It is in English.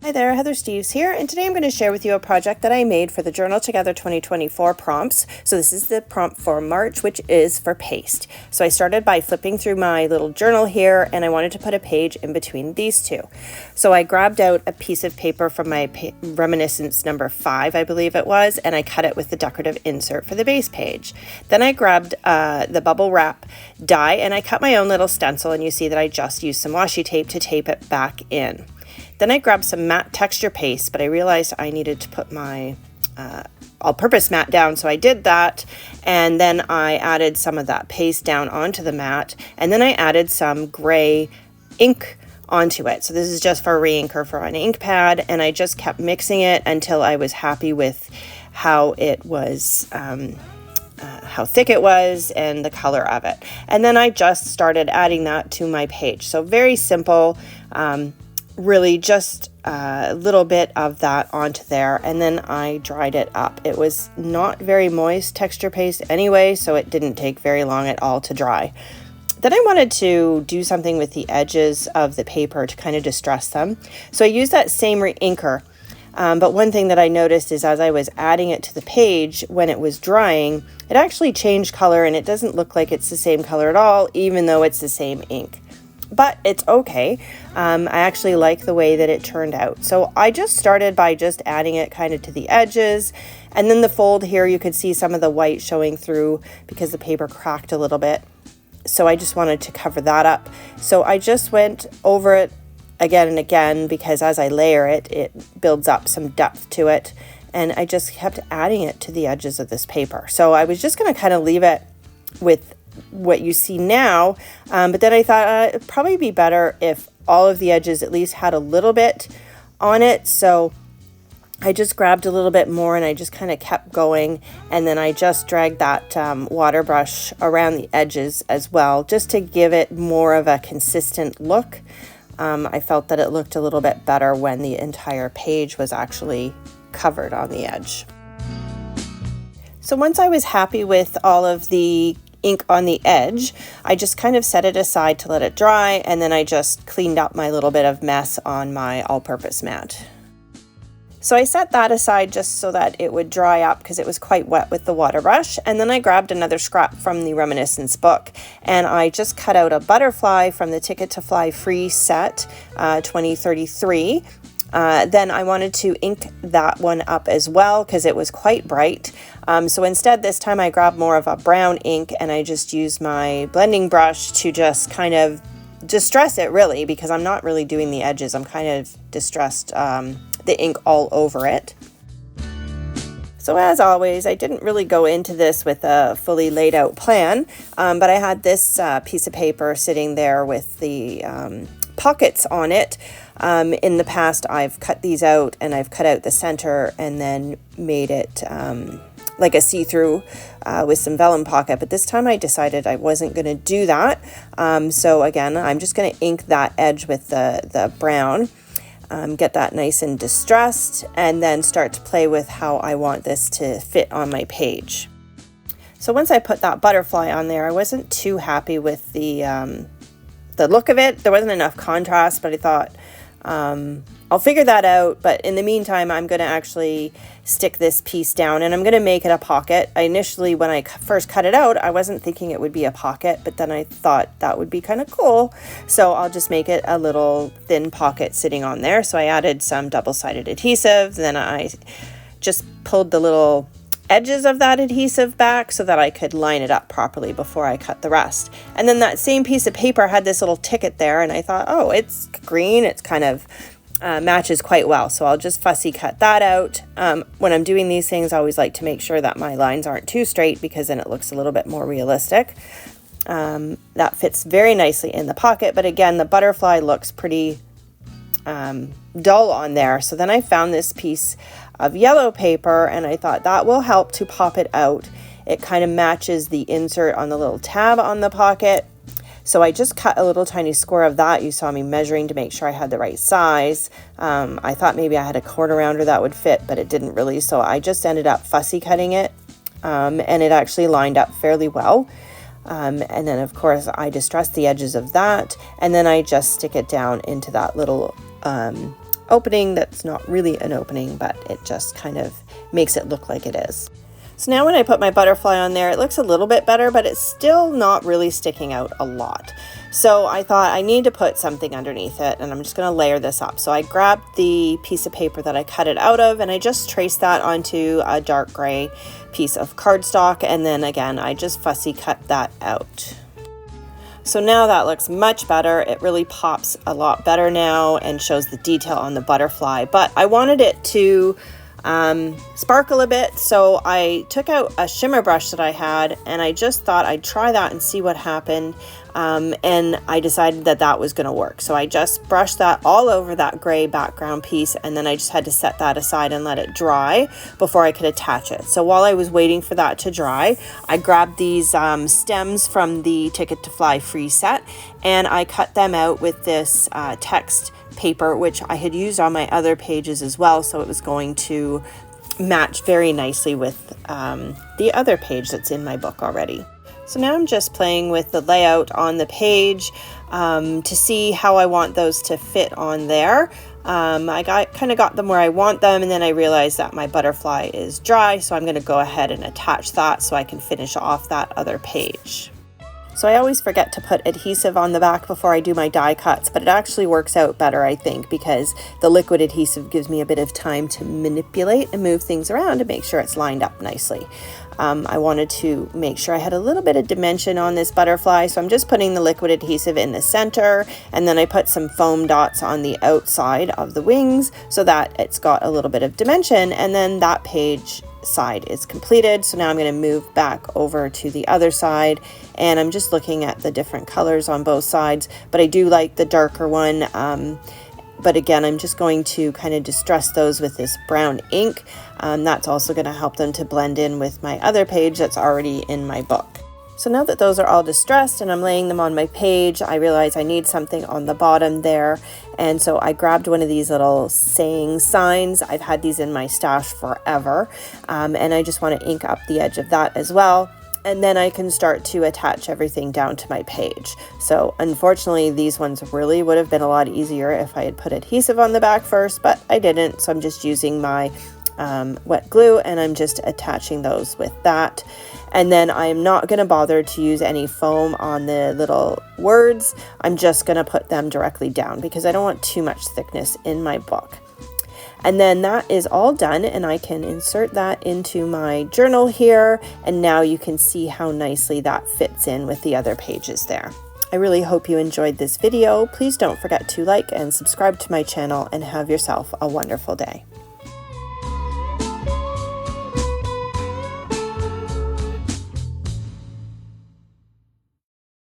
Hi there, Heather Steves here, and today I'm going to share with you a project that I made for the Journal Together 2024 prompts. So this is the prompt for March, which is for paste. So I started by flipping through my little journal here, and I wanted to put a page in between these two. So I grabbed out a piece of paper from my Reminiscence number 5, I believe it was, and I cut it with the Decorative Insert for the base page. Then I grabbed the bubble wrap die, and I cut my own little stencil, and you see that I just used some washi tape to tape it back in. Then I grabbed some matte texture paste, but I realized I needed to put my all-purpose mat down, so I did that. And then I added some of that paste down onto the mat, and then I added some gray ink onto it. So this is just for a re-inker for an ink pad, and I just kept mixing it until I was happy with how it was, how thick it was and the color of it. And then I just started adding that to my page. So very simple. Really just a little bit of that onto there, and then I dried it up. It was not very moist texture paste anyway, so it didn't take very long at all to dry. Then I wanted to do something with the edges of the paper to kind of distress them. So I used that same re-inker, but one thing that I noticed is as I was adding it to the page, when it was drying, it actually changed color, and it doesn't look like it's the same color at all, even though it's the same ink. But it's okay. I actually like the way that it turned out. So I just started by just adding it kind of to the edges, and then the fold here, you could see some of the white showing through because the paper cracked a little bit. So I just wanted to cover that up. So I just went over it again and again because as I layer it, it builds up some depth to it. And I just kept adding it to the edges of this paper. So I was just going to kind of leave it with what you see now, but then I thought it'd probably be better if all of the edges at least had a little bit on it. So I just grabbed a little bit more and I just kind of kept going, and then I just dragged that water brush around the edges as well, just to give it more of a consistent look. I felt that it looked a little bit better when the entire page was actually covered on the edge. So once I was happy with all of the ink on the edge, I just kind of set it aside to let it dry, and then I just cleaned up my little bit of mess on my all-purpose mat. So I set that aside just so that it would dry up because it was quite wet with the water brush, and then I grabbed another scrap from the Reminiscence book, and I just cut out a butterfly from the Ticket to Fly Free set 2033. Then I wanted to ink that one up as well because it was quite bright. So instead this time I grabbed more of a brown ink, and I just used my blending brush to just kind of distress it really, because I'm not really doing the edges. I'm kind of distressed the ink all over it. So as always, I didn't really go into this with a fully laid out plan, but I had this piece of paper sitting there with the pockets on it. In the past, I've cut these out, and I've cut out the center and then made it like a see-through with some vellum pocket, but this time I decided I wasn't going to do that. So again, I'm just going to ink that edge with the brown, get that nice and distressed, and then start to play with how I want this to fit on my page. So once I put that butterfly on there, I wasn't too happy with the look of it. There wasn't enough contrast, but I thought I'll figure that out. But in the meantime, I'm going to actually stick this piece down, and I'm going to make it a pocket. Initially, when I first cut it out, I wasn't thinking it would be a pocket, but then I thought that would be kind of cool. So I'll just make it a little thin pocket sitting on there. So I added some double-sided adhesive. Then I just pulled the little edges of that adhesive back so that I could line it up properly before I cut the rest. And then that same piece of paper had this little ticket there, and I thought, oh, it's green, it's kind of matches quite well, so I'll just fussy cut that out. When I'm doing these things, I always like to make sure that my lines aren't too straight because then it looks a little bit more realistic. That fits very nicely in the pocket, but again, the butterfly looks pretty dull on there. So then I found this piece of yellow paper, and I thought that will help to pop it out. It kind of matches the insert on the little tab on the pocket. So I just cut a little tiny square of that. You saw me measuring to make sure I had the right size. I thought maybe I had a corner rounder that would fit, but it didn't really. So I just ended up fussy cutting it, and it actually lined up fairly well. And then of course I distress the edges of that, and then I just stick it down into that little opening that's not really an opening, but it just kind of makes it look like it is. So now when I put my butterfly on there, it looks a little bit better, but it's still not really sticking out a lot. So I thought I need to put something underneath it, and I'm just going to layer this up. So I grabbed the piece of paper that I cut it out of, and I just traced that onto a dark gray piece of cardstock, and then again I just fussy cut that out. So now that looks much better. It really pops a lot better now and shows the detail on the butterfly, but I wanted it to sparkle a bit, so I took out a shimmer brush that I had, and I just thought I'd try that and see what happened, and I decided that that was going to work. So I just brushed that all over that gray background piece, and then I just had to set that aside and let it dry before I could attach it. So while I was waiting for that to dry, I grabbed these stems from the Ticket to Fly free set, and I cut them out with this text paper, which I had used on my other pages as well, so it was going to match very nicely with the other page that's in my book already. So now I'm just playing with the layout on the page to see how I want those to fit on there. I kind of got them where I want them, and then I realized that my butterfly is dry, so I'm going to go ahead and attach that so I can finish off that other page. So I always forget to put adhesive on the back before I do my die cuts, but it actually works out better, I think, because the liquid adhesive gives me a bit of time to manipulate and move things around to make sure it's lined up nicely. I wanted to make sure I had a little bit of dimension on this butterfly, so I'm just putting the liquid adhesive in the center, and then I put some foam dots on the outside of the wings so that it's got a little bit of dimension, and then that page side is completed. So now I'm going to move back over to the other side, and I'm just looking at the different colors on both sides, but I do like the darker one. But again, I'm just going to kind of distress those with this brown ink. That's also going to help them to blend in with my other page that's already in my book. So now that those are all distressed and I'm laying them on my page, I realize I need something on the bottom there. And so I grabbed one of these little saying signs. I've had these in my stash forever. And I just want to ink up the edge of that as well. And then I can start to attach everything down to my page. So unfortunately, these ones really would have been a lot easier if I had put adhesive on the back first, but I didn't. So I'm just using my wet glue, and I'm just attaching those with that. And then I am not going to bother to use any foam on the little words. I'm just going to put them directly down because I don't want too much thickness in my book. And then that is all done, and I can insert that into my journal here, and now you can see how nicely that fits in with the other pages there. I really hope you enjoyed this video. Please don't forget to like and subscribe to my channel, and have yourself a wonderful day.